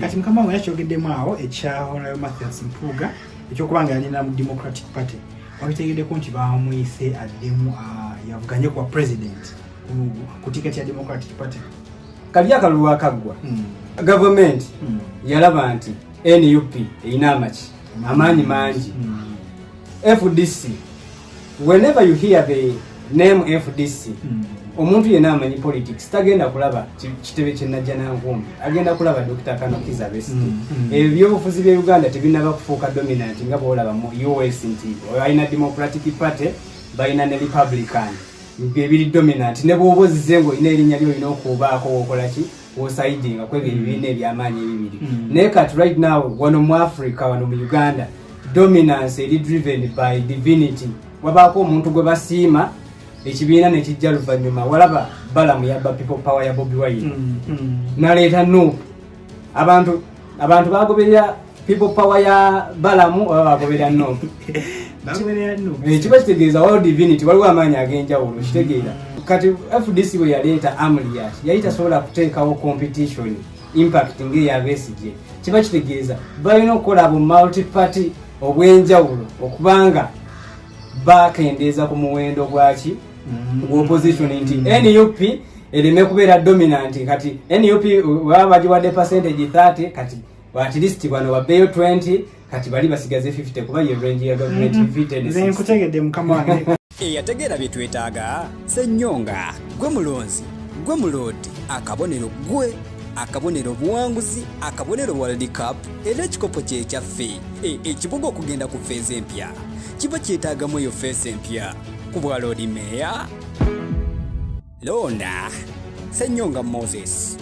Kati mukama wange yakyogeddemu awo ekyawo nayo Mathias MPUUGA ekyokubanga yalina mu Democratic Party wabitegeddeko nti bamuyise addemu yavuganye kwa president ku tiketi ya Democratic Party. Kali akalulu akaggwa government yalaba nti NUP erina amaanyi mangi. FDC, whenever you hear the name FDC, omuntu yenna amanyi politics tagenda kulaba kitebe ky'ennajja nankumbi, agenda kulaba Dr. Kanokiza Besigye. Ebyobufuzi bya Uganda tebinaba kufuuka dominant nga bw'olaba mu US nti balina Democratic Party balina ne Republican ebiri dominant, ne bw'oba ozizze ng'olina erinnya ly'olina okubaako okolaki osaidinga kwebyo ebibiina eby'amaanyi ebibiri. Naye kati right now wano mu Africa wano mu Uganda dominance eri driven by divinity. Wabaako omuntu gwe basiima ekibiina ne kijja luvannyuma walaba balamu yabba people power ya Bobi Wine naleeta NUP. Abantu bagoberera people power ya balamu oba bagoberera NUP. Kiba kitegeeza all divinity waliwo amaanyi ag'enjawulo kitegeeza. Kati FDC bwe yaleeta Amliat yali tasobola kuteekawo competition impact ng'eya Besigye. Kiba kitegeeza balina okukola abo multi party obwenjawulo okubanga bakendeeza ku muwendo gwaki opposition nti NUP ereme kubeera dominant. Kati NUP baba bagiwadde percentage 30 kati at least bano babbeeyo 20 kati bali basigaze 50 kuba ye range ya government 50. Nze nkutegedde mukama wange. Eyategeera bye twetaaga Ssennyonga gwe mulonzi gwe mulodi akabonero buwanguzi akabonero World Cup era ekikopo kye kyaffe ekibuga okugenda ku feezi empya kiba kyetaagamu eyo feesi empya ku bwa Lord Mayor Londa Ssennyonga Moses